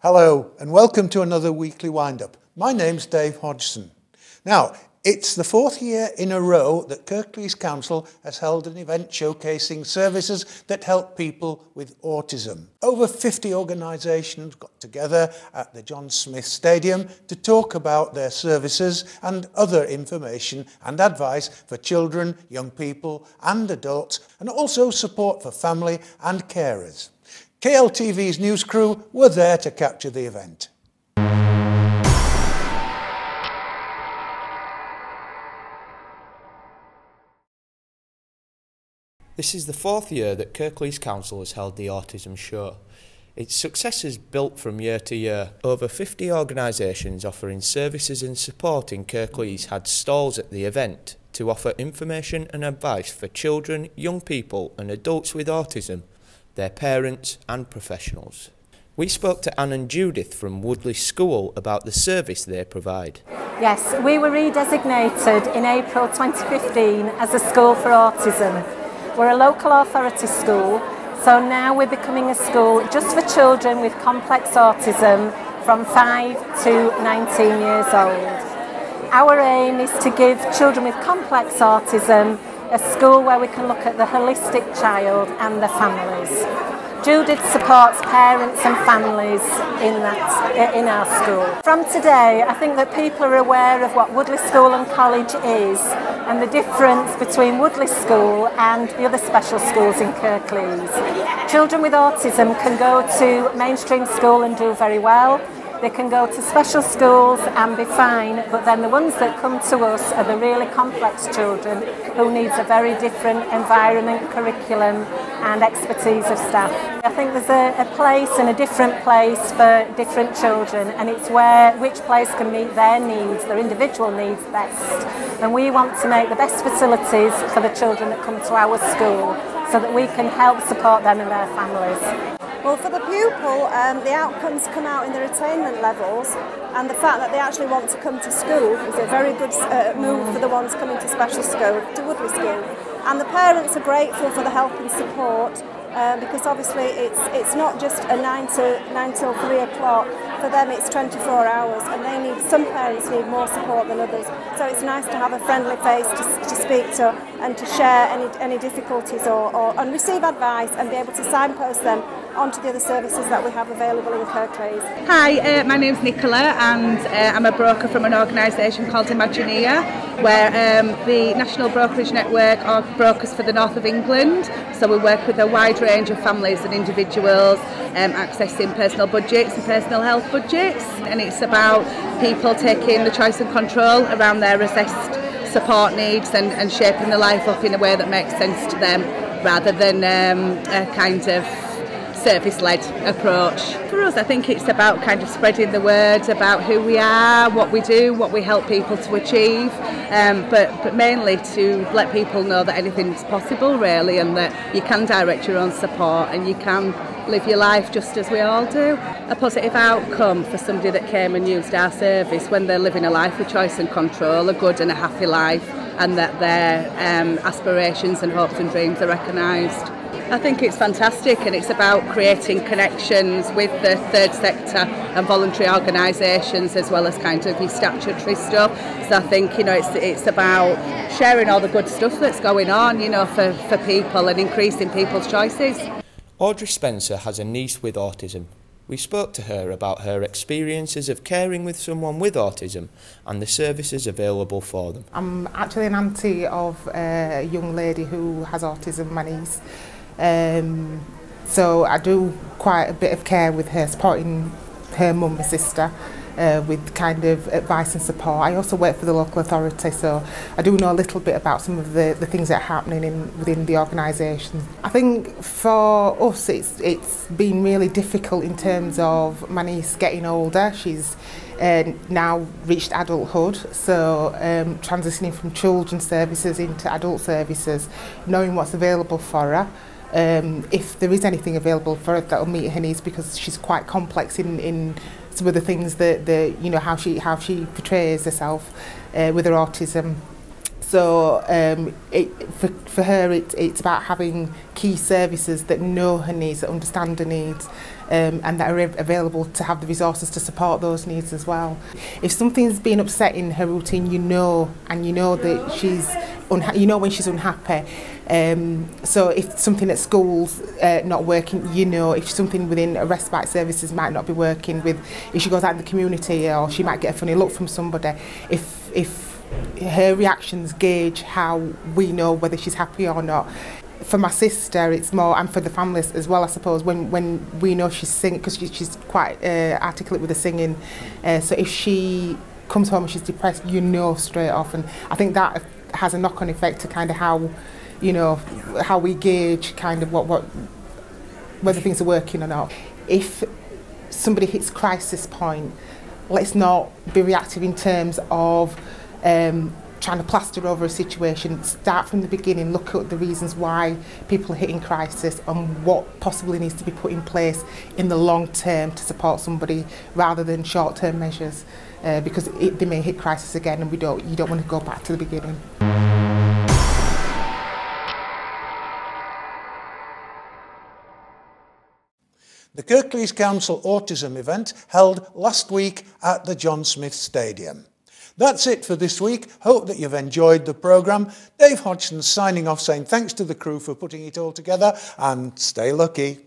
Hello and welcome to another weekly wind-up. My name's Dave Hodgson. Now, it's the fourth year in a row that Kirklees Council has held an event showcasing services that help people with autism. Over 50 organisations got together at the John Smith Stadium to talk about their services and other information and advice for children, young people and adults, and also support for family and carers. KLTV's news crew were there to capture the event. This is the fourth year that Kirklees Council has held the Autism Show. Its success has built from year to year. Over 50 organisations offering services and support in Kirklees had stalls at the event to offer information and advice for children, young people and adults with autism, their parents and professionals. We spoke to Anne and Judith from Kirklees School about the service they provide. Yes, we were redesignated in April 2015 as a school for autism. We're a local authority school, so now we're becoming a school just for children with complex autism from 5 to 19 years old. Our aim is to give children with complex autism a school where we can look at the holistic child and their families. Judith supports parents and families in our school. From today, I think that people are aware of what Kirklees School and College is and the difference between Kirklees School and the other special schools in Kirklees. Children with autism can go to mainstream school and do very well. They can go to special schools and be fine, but then the ones that come to us are the really complex children who needs a very different environment, curriculum and expertise of staff. I think there's a place and a different place for different children, and it's which place can meet their needs, their individual needs best. And we want to make the best facilities for the children that come to our school so that we can help support them and their families. Well, for the pupil, the outcomes come out in their attainment levels, and the fact that they actually want to come to school is a very good move for the ones coming to special school, to Kirklees School. And the parents are grateful for the help and support, because obviously it's not just a 9 till 3 o'clock. For them it's 24 hours, and some parents need more support than others. So it's nice to have a friendly face to speak to and to share any difficulties and receive advice and be able to signpost them onto the other services that we have available in Kirklees. Hi, my name's Nicola, and I'm a broker from an organisation called Imagineer, where the National Brokerage Network are brokers for the north of England. So we work with a wide range of families and individuals, accessing personal budgets and personal health budgets, and it's about people taking the choice and control around their assessed support needs and shaping their life up in a way that makes sense to them, rather than a kind of service-led approach. For us, I think it's about kind of spreading the word about who we are, what we do, what we help people to achieve, but mainly to let people know that anything's possible really, and that you can direct your own support and you can live your life just as we all do. A positive outcome for somebody that came and used our service when they're living a life with choice and control, a good and a happy life, and that their aspirations and hopes and dreams are recognised. I think it's fantastic, and it's about creating connections with the third sector and voluntary organisations, as well as kind of your statutory stuff. So I think, it's about sharing all the good stuff that's going on, for people, and increasing people's choices. Audrey Spencer has a niece with autism. We spoke to her about her experiences of caring with someone with autism and the services available for them. I'm actually an auntie of a young lady who has autism, my niece. So I do quite a bit of care with her, supporting her mum and sister with kind of advice and support. I also work for the local authority, so I do know a little bit about some of the things that are happening within the organisation. I think for us it's been really difficult in terms of my niece getting older. She's now reached adulthood, so transitioning from children's services into adult services, knowing what's available for her. If there is anything available for her that will meet her needs, because she's quite complex in some of the things that how she portrays herself with her autism. So for her, it's about having key services that know her needs, that understand her needs, and that are available to have the resources to support those needs as well. If something's been upsetting her routine, you know that she's when she's unhappy. So if something at school's not working, if something within a respite services might not be working, if she goes out in the community, or she might get a funny look from somebody, if her reactions gauge how we know whether she's happy or not. For my sister, it's more, and for the families as well, I suppose, when we know she's singing, because she's quite articulate with the singing, so if she comes home and she's depressed, straight off, and I think that has a knock-on effect to kind of how, how we gauge kind of whether things are working or not. If somebody hits crisis point, let's not be reactive in terms of trying to plaster over a situation. Start from the beginning, look at the reasons why people are hitting crisis and what possibly needs to be put in place in the long term to support somebody, rather than short-term measures, because they may hit crisis again, and you don't want to go back to the beginning. The Kirklees Council Autism event held last week at the John Smith Stadium. That's it for this week. Hope that you've enjoyed the programme. Dave Hodgson signing off, saying thanks to the crew for putting it all together, and stay lucky.